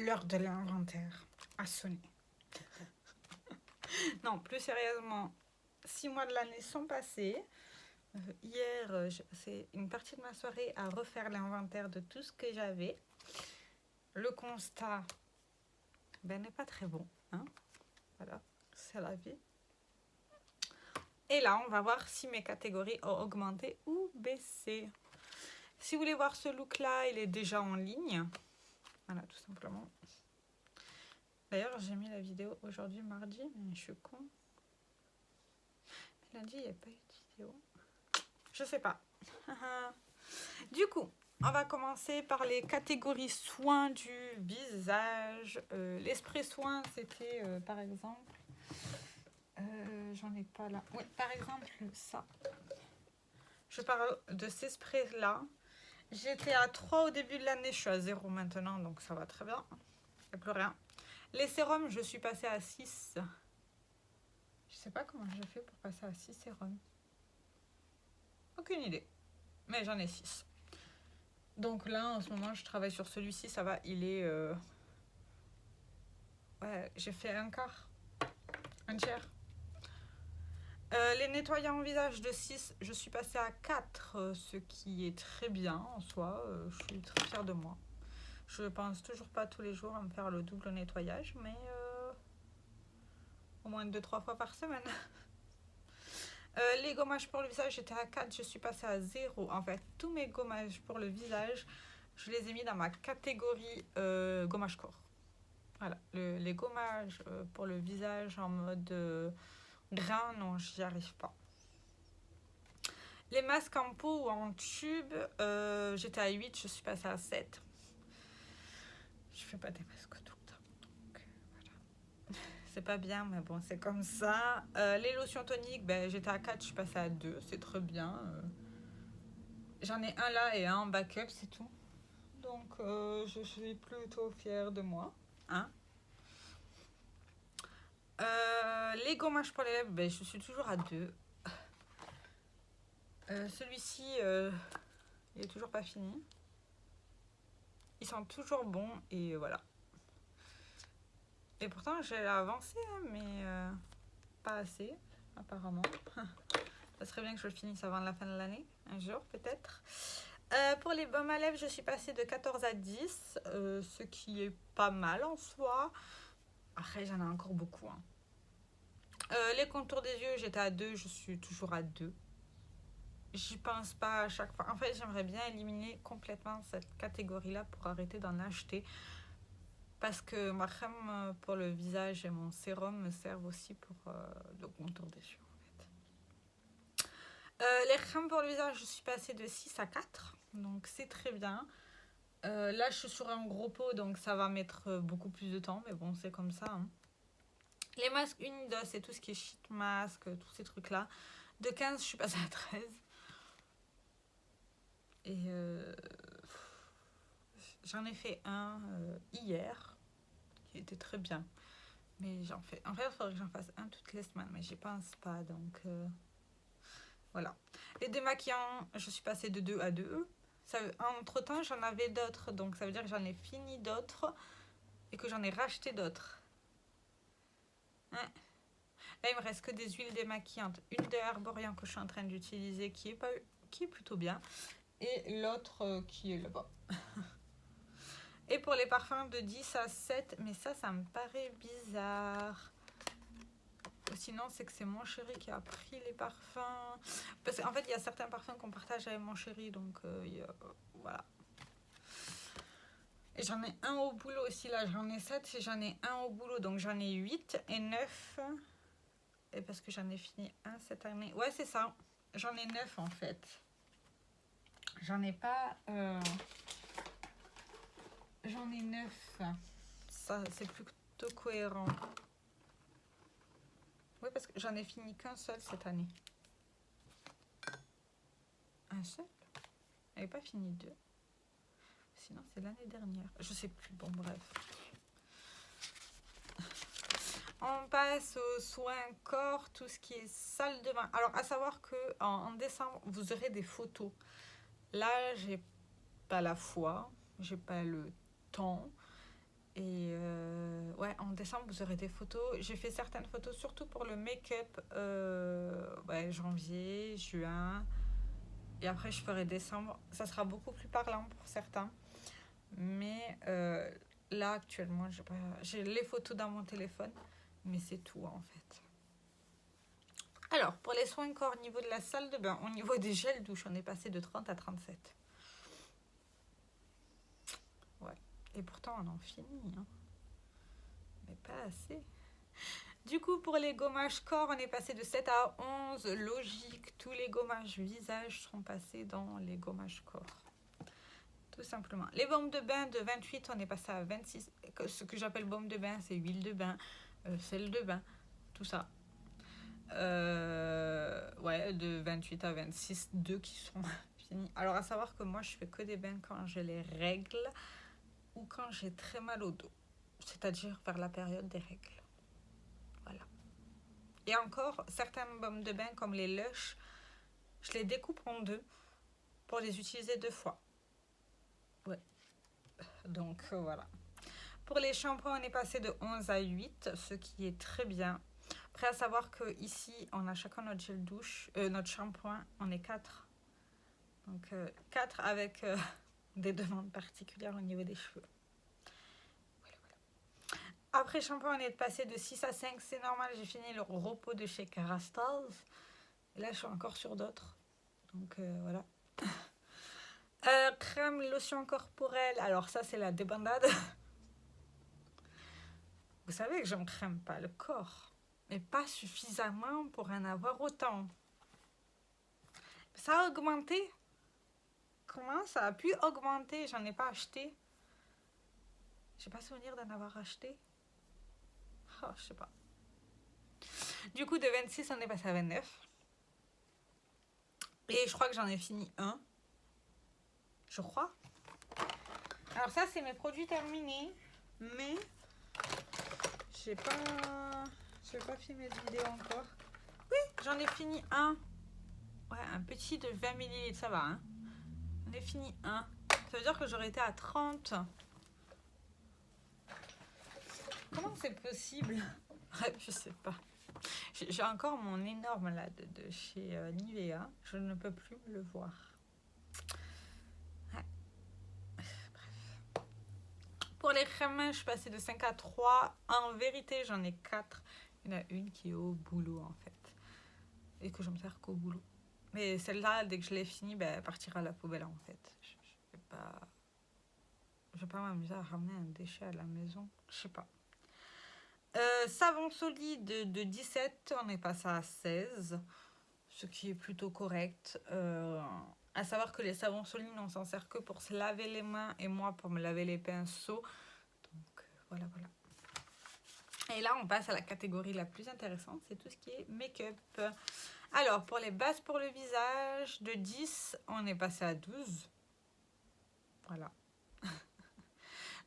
l'heure de l'inventaire a sonné. Non, plus sérieusement, 6 mois de l'année sont passés. Hier, j'ai passé une partie de ma soirée à refaire l'inventaire de tout ce que j'avais. Le constat n'est pas très bon. Hein, voilà, c'est la vie. Et là, on va voir si mes catégories ont augmenté ou baissé. Si vous voulez voir ce look-là, il est déjà en ligne. Voilà, tout simplement. D'ailleurs, j'ai mis la vidéo aujourd'hui, mardi, mais je suis con. Lundi, il n'y a pas eu de vidéo. Je sais pas. Du coup, on va commencer par les catégories soins du visage. L'esprit soin, c'était par exemple... j'en ai pas là. Oui, par exemple, ça. Je parle de ces sprays-là. J'étais à 3 au début de l'année, je suis à 0 maintenant, donc ça va très bien. Il n'y a plus rien. Les sérums, je suis passée à 6. Je sais pas comment j'ai fait pour passer à 6 sérums. Aucune idée. Mais j'en ai 6. Donc là, en ce moment, je travaille sur celui-ci. Ça va, il est... Ouais, j'ai fait un quart. Un tiers. Les nettoyants en visage de 6, je suis passée à 4, ce qui est très bien en soi. Je suis très fière de moi. Je pense toujours pas tous les jours à me faire le double nettoyage, mais au moins 2-3 fois par semaine. Les gommages pour le visage, j'étais à 4, je suis passée à 0. En fait, tous mes gommages pour le visage, je les ai mis dans ma catégorie gommage corps. Voilà, les gommages pour le visage en mode grain, non, j'y arrive pas. Les masques en peau ou en tube, j'étais à 8, je suis passée à 7. Je fais pas des masques tout le temps. Donc, voilà. C'est pas bien, mais bon, c'est comme ça. Les lotions toniques, j'étais à 4, je suis passée à 2. C'est très bien. J'en ai un là et un en backup, c'est tout. Donc, je suis plutôt fière de moi. Hein, les gommages pour les lèvres, je suis toujours à 2. Celui-ci, il est toujours pas fini. Ils sont toujours bons et voilà. Et pourtant, j'ai avancé, mais pas assez, apparemment. Ça serait bien que je le finisse avant la fin de l'année, un jour peut-être. Pour les baumes à lèvres, je suis passée de 14 à 10, ce qui est pas mal en soi. Après, j'en ai encore beaucoup. Hein. Les contours des yeux, j'étais à 2, je suis toujours à 2. J'y pense pas à chaque fois. En fait, j'aimerais bien éliminer complètement cette catégorie-là pour arrêter d'en acheter. Parce que ma crème pour le visage et mon sérum me servent aussi pour le contour des yeux. Les crèmes pour le visage, je suis passée de 6 à 4. Donc, c'est très bien. Là, je suis sur un gros pot, donc ça va mettre beaucoup plus de temps. Mais bon, c'est comme ça. Hein. Les masques Unidos et tout ce qui est sheet mask, tous ces trucs-là. De 15, je suis passée à 13. Et j'en ai fait un hier, qui était très bien. Mais j'en fais... En fait, il faudrait que j'en fasse un toutes les semaines, mais j'y pense pas, donc... Voilà. Les démaquillants, je suis passée de 2 à 2. Entre temps, j'en avais d'autres, donc ça veut dire que j'en ai fini d'autres et que j'en ai racheté d'autres. Hein, là, il me reste que des huiles démaquillantes. Une de Herborian que je suis en train d'utiliser qui est plutôt bien. Et l'autre qui est là-bas. Et pour les parfums de 10 à 7, mais ça me paraît bizarre. Sinon, c'est que c'est mon chéri qui a pris les parfums. Parce qu'en fait, il y a certains parfums qu'on partage avec mon chéri, donc voilà. Et j'en ai un au boulot aussi, là, j'en ai 7 et j'en ai un au boulot, donc j'en ai 8 et 9. Et parce que j'en ai fini un cette année. Ouais, c'est ça. J'en ai 9 en fait. J'en ai pas... J'en ai 9. Ça, c'est plutôt cohérent. Oui, parce que j'en ai fini qu'un seul cette année. Un seul? J'avais pas fini 2. Sinon, c'est l'année dernière. Je sais plus. Bon, bref. On passe aux soins corps, tout ce qui est salle de bain. Alors, à savoir que en décembre, vous aurez des photos. Là, j'ai pas la foi, j'ai pas le temps. Et ouais, en décembre, vous aurez des photos. J'ai fait certaines photos, surtout pour le make-up, ouais, janvier, juin. Et après, je ferai décembre. Ça sera beaucoup plus parlant pour certains. Mais là, actuellement, j'ai les photos dans mon téléphone. Mais c'est tout, en fait. Alors, pour les soins corps au niveau de la salle de bain, au niveau des gels douche, on est passé de 30 à 37. Ouais. Et pourtant, on en finit, hein. Mais pas assez. Du coup, pour les gommages corps, on est passé de 7 à 11. Logique, tous les gommages visage seront passés dans les gommages corps. Tout simplement. Les baumes de bain de 28, on est passé à 26. Ce que j'appelle baume de bain, c'est huile de bain, sel de bain, tout ça. Ouais, de 28 à 26, deux qui sont finis. Alors, à savoir que moi, je fais que des bains quand j'ai les règles ou quand j'ai très mal au dos. C'est-à-dire vers la période des règles. Voilà. Et encore, certains baumes de bain, comme les Lush, je les découpe en deux pour les utiliser 2 fois. Ouais. Donc, voilà. Pour les shampoings, on est passé de 11 à 8, ce qui est très bien. Après, à savoir qu'ici, on a chacun notre gel douche, notre shampoing, on est 4. Donc, 4 avec des demandes particulières au niveau des cheveux. Voilà, voilà. Après shampoing, on est passé de 6 à 5, c'est normal, j'ai fini le repos de chez Kerastase. Et là, je suis encore sur d'autres. Donc, voilà. Crème, lotion corporelle, alors ça, c'est la débandade. Vous savez que je ne crème pas le corps, mais pas suffisamment pour en avoir autant. Ça a augmenté. Comment ça a pu augmenter? J'en ai pas acheté. J'ai pas souvenir d'en avoir acheté. Oh, je sais pas. Du coup, de 26, on est passé à 29. Et je crois que j'en ai fini un. Je crois. Alors ça, c'est mes produits terminés. Mais j'ai pas filmé de vidéo encore. Oui, j'en ai fini un. Ouais, un petit de 20 ml, ça va, hein. J'en ai fini un. Ça veut dire que j'aurais été à 30. Comment c'est possible? Je sais pas. J'ai encore mon énorme là de chez Nivea. Je ne peux plus me le voir. Ouais. Bref. Pour les crèmes, je suis passée de 5 à 3. En vérité, j'en ai 4. Il y en a une qui est au boulot en fait. Et que je me sers qu'au boulot. Mais celle-là, dès que je l'ai finie, ben, elle partira à la poubelle en fait. Je vais pas m'amuser à ramener un déchet à la maison. Je sais pas. Savon solide de 17, on est passé à 16, ce qui est plutôt correct. À savoir que les savons solides, on s'en sert que pour se laver les mains et moi pour me laver les pinceaux. Donc voilà, voilà. Et là, on passe à la catégorie la plus intéressante, c'est tout ce qui est make-up. Alors, pour les bases pour le visage, de 10, on est passé à 12. Voilà.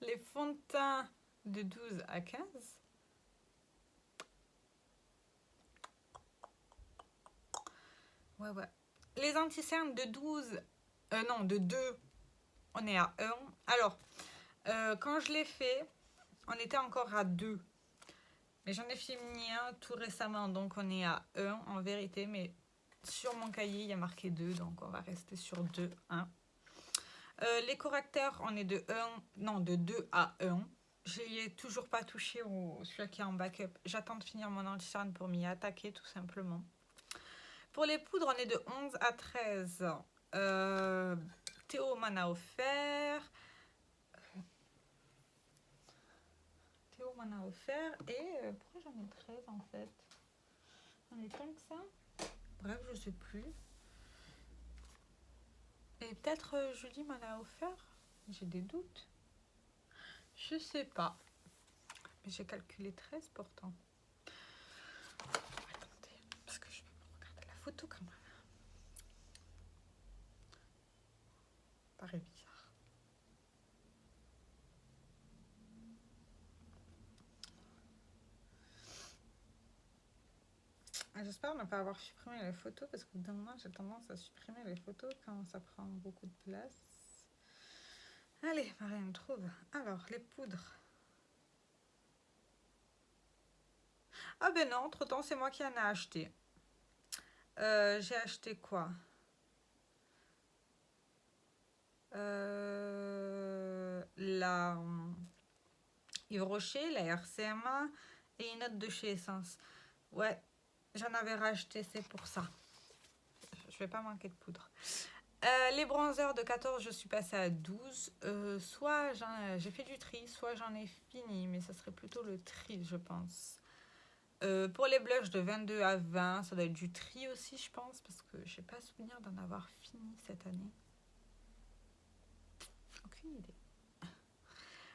Les fonds de teint de 12 à 15. Ouais, ouais. Les anti-cernes de 12, non, de 2, on est à 1. Alors, quand je l'ai fait, on était encore à 2. Mais j'en ai fini un tout récemment, donc on est à 1 en vérité. Mais sur mon cahier, il y a marqué 2, donc on va rester sur 2, 1. Les correcteurs, on est de 2 à 1. Je n'y ai toujours pas touché celui qui est en backup. J'attends de finir mon anti-cerne pour m'y attaquer tout simplement. Pour les poudres, on est de 11 à 13. Théo m'en a offert. Et pourquoi j'en ai 13 en fait? J'en ai tant que ça. Bref, je sais plus. Et peut-être Julie m'en a offert. J'ai des doutes. Je sais pas. Mais j'ai calculé 13 pourtant. Attendez, parce que je vais regarder la photo quand même. Paraît bizarre. J'espère ne pas avoir supprimé les photos parce que d'un moment j'ai tendance à supprimer les photos quand ça prend beaucoup de place. Allez, Marianne trouve. Alors, les poudres. Ah ben non, entre-temps, c'est moi qui en ai acheté. J'ai acheté quoi? La Yves Rocher, la RCMA et une autre de chez Essence. Ouais, j'en avais racheté, c'est pour ça. Je vais pas manquer de poudre. Les bronzers de 14, je suis passée à 12. Soit j'ai fait du tri, soit j'en ai fini, mais ça serait plutôt le tri, je pense. Pour les blushs de 22 à 20, ça doit être du tri aussi, je pense, parce que j'ai pas souvenir d'en avoir fini cette année. Aucune idée.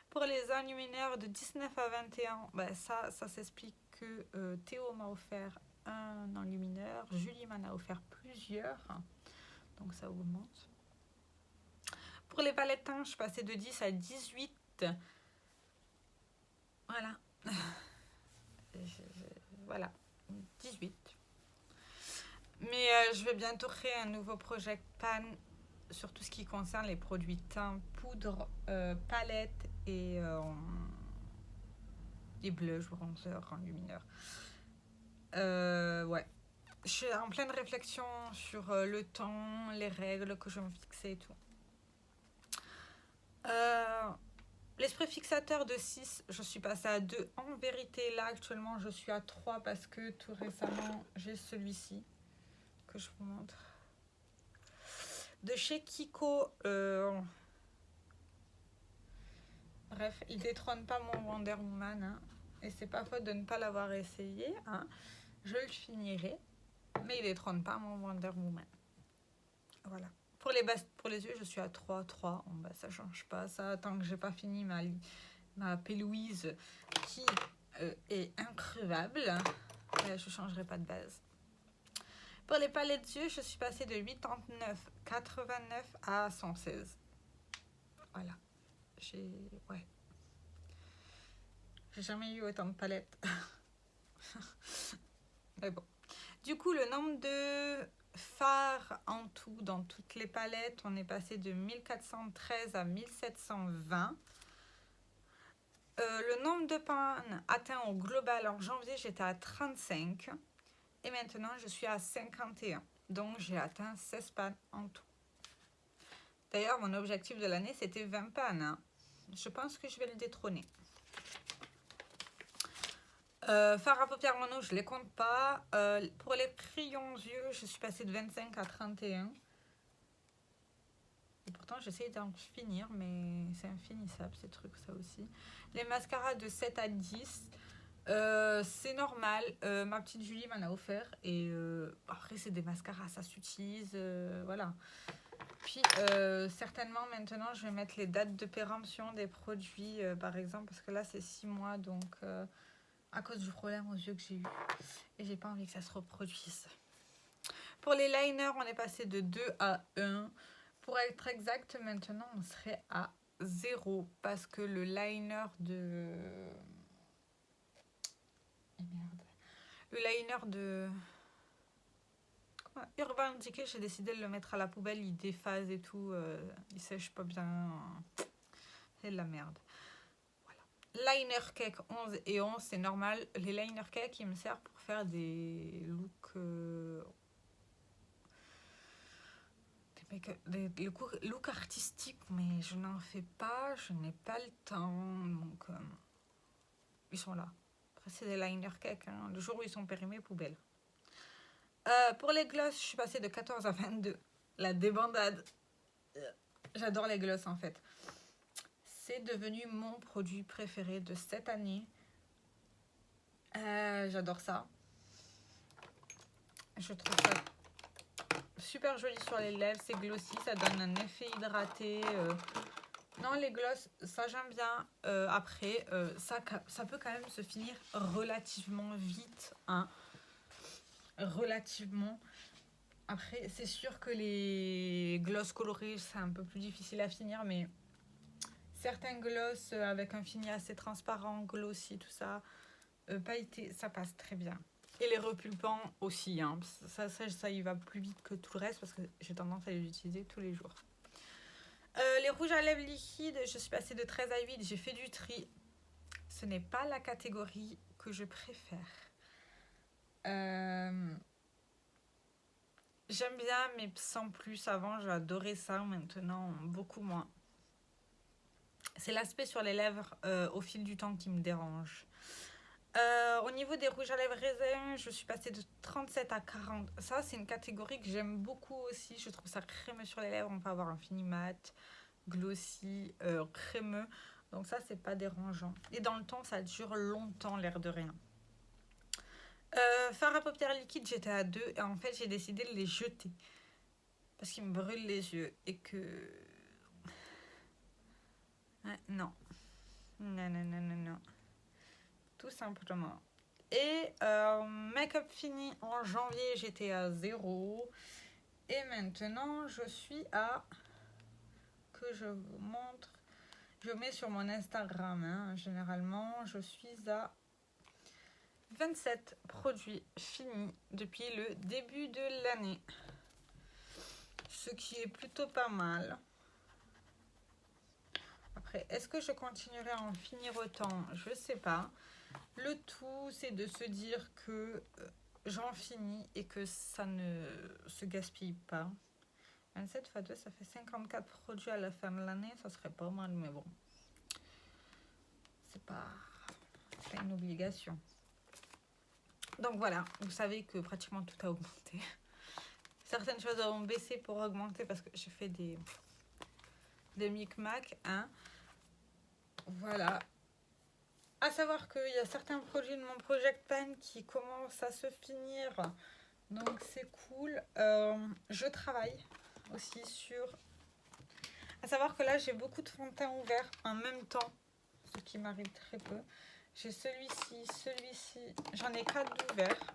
Pour les enlumineurs de 19 à 21, ben ça s'explique que Théo m'a offert un enlumineur, Julie m'en a offert plusieurs, donc ça augmente. Pour les palettes teintes, je suis passée de 10 à 18. Voilà. Voilà, 18. Mais je vais bientôt créer un nouveau project pan sur tout ce qui concerne les produits teints, poudre, palettes et les blushs, bronzers, enlumineurs. Ouais. Je suis en pleine réflexion sur le temps, les règles que je vais me fixer et tout. L'esprit fixateur de 6, je suis passée à 2. En vérité, là, actuellement, je suis à 3 parce que tout récemment, j'ai celui-ci que je vous montre. De chez Kiko. Bref, il détrône pas mon Wonder Woman. Hein, et c'est pas faute de ne pas l'avoir essayé. Hein. Je le finirai. Mais il détrône pas mon Wonder Woman. Voilà. Pour les yeux, je suis à 3, 3. Bon, bah, ça change pas. Ça, tant que j'ai pas fini ma Pélouise qui est increvable, je changerai pas de base. Pour les palettes d'yeux, je suis passée de 89 à 116. Voilà. Ouais. J'ai jamais eu autant de palettes. Mais bon. Du coup, le nombre de fards en tout dans toutes les palettes, on est passé de 1413 à 1720. Le nombre de pannes atteint au global en janvier, j'étais à 35. Et maintenant, je suis à 51. Donc, j'ai atteint 16 pannes en tout. D'ailleurs, mon objectif de l'année, c'était 20 pannes. Hein. Je pense que je vais le détrôner. Fard à paupières mono, je ne les compte pas. Pour les crayons yeux, je suis passée de 25 à 31. Et pourtant, j'essaie d'en finir, mais c'est infinissable, ces trucs, ça aussi. Les mascaras de 7 à 10. C'est normal, ma petite Julie m'en a offert et après c'est des mascaras, ça s'utilise, voilà. Puis certainement maintenant je vais mettre les dates de péremption des produits par exemple parce que là c'est 6 mois donc à cause du problème aux yeux que j'ai eu et j'ai pas envie que ça se reproduise. Pour les liners on est passé de 2 à 1. Pour être exact maintenant on serait à 0 parce que le liner de... Merde. Le liner de Urban Decay, j'ai décidé de le mettre à la poubelle, il déphase et tout, il sèche pas bien. C'est de la merde. Voilà. Liner Cake 11 et 11, c'est normal. Les liner cake, ils me servent pour faire des looks... des looks artistiques, mais je n'en fais pas, je n'ai pas le temps, donc ils sont là. Après, c'est des liner cake, hein. Le jour où ils sont périmés, poubelle. Pour les glosses, je suis passée de 14 à 22. La débandade. J'adore les glosses en fait. C'est devenu mon produit préféré de cette année. J'adore ça. Je trouve ça super joli sur les lèvres. C'est glossy, ça donne un effet hydraté. Non, les glosses, ça j'aime bien. Après, ça peut quand même se finir relativement vite. Hein. Relativement. Après, c'est sûr que les glosses colorées, c'est un peu plus difficile à finir, mais certains glosses avec un fini assez transparent, glossy, tout ça, pailleté, ça passe très bien. Et les repulpants aussi, hein. Ça y va plus vite que tout le reste parce que j'ai tendance à les utiliser tous les jours. Les rouges à lèvres liquides, je suis passée de 13 à 8, j'ai fait du tri. Ce n'est pas la catégorie que je préfère. Euh, J'aime bien, mais sans plus. Avant, j'adorais ça. Maintenant, beaucoup moins. C'est l'aspect sur les lèvres au fil du temps qui me dérange. Au niveau des rouges à lèvres raisin, je suis passée de 37 à 40. Ça, c'est une catégorie que j'aime beaucoup aussi. Je trouve ça crémeux sur les lèvres. On peut avoir un fini mat, glossy, crémeux. Donc ça, c'est pas dérangeant. Et dans le temps, ça dure longtemps, l'air de rien. Fard à paupières liquide, j'étais à 2. Et en fait, j'ai décidé de les jeter. Parce qu'ils me brûlent les yeux. Et que... Ouais, non. Non, non, non, non, non. Tout simplement. Et make-up fini en janvier, j'étais à 0. Et maintenant, je suis à... Que je vous montre. Je mets sur mon Instagram. Hein. Généralement, je suis à 27 produits finis depuis le début de l'année. Ce qui est plutôt pas mal. Après, est-ce que je continuerai à en finir autant? Je sais pas. Le tout, c'est de se dire que j'en finis et que ça ne se gaspille pas. 27 x 2, ça fait 54 produits à la fin de l'année. Ça serait pas mal, mais bon. C'est pas une obligation. Donc voilà, vous savez que pratiquement tout a augmenté. Certaines choses ont baissé pour augmenter parce que j'ai fait des micmacs. Hein. Voilà. À savoir qu'il y a certains produits de mon Project Pan qui commencent à se finir. Donc c'est cool. Je travaille aussi sur... À savoir que là, j'ai beaucoup de fonds de teint ouverts en même temps. Ce qui m'arrive très peu. J'ai celui-ci. J'en ai 4 d'ouverts.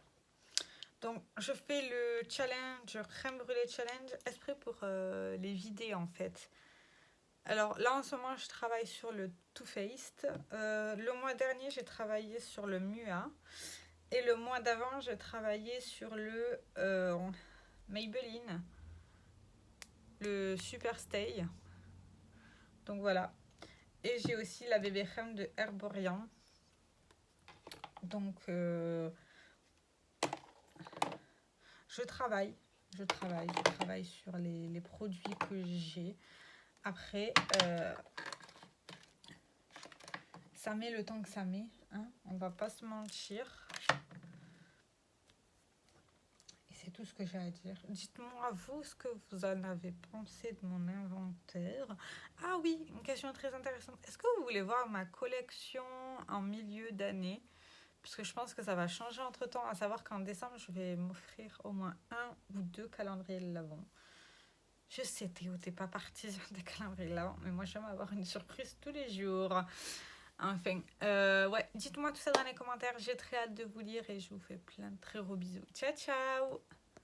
Donc je fais le challenge, crème brûlée challenge, exprès pour les vider en fait. Alors là en ce moment je travaille sur le Too Faced. Le mois dernier j'ai travaillé sur le Mua. Et le mois d'avant j'ai travaillé sur le Maybelline. Le Super Stay. Donc voilà. Et j'ai aussi la bébé crème de Herborian. Donc je travaille sur les produits que j'ai. Après, ça met le temps que ça met. Hein, on va pas se mentir. Et c'est tout ce que j'ai à dire. Dites-moi, vous, ce que vous en avez pensé de mon inventaire. Ah oui, une question très intéressante. Est-ce que vous voulez voir ma collection en milieu d'année? Parce que je pense que ça va changer entre-temps. À savoir qu'en décembre, je vais m'offrir au moins 1 ou 2 calendriers de l'Avent. Je sais, Théo, t'es pas partisan des calendriers de l'Avent, mais moi, j'aime avoir une surprise tous les jours. Enfin, ouais, dites-moi tout ça dans les commentaires. J'ai très hâte de vous lire et je vous fais plein de très gros bisous. Ciao, ciao!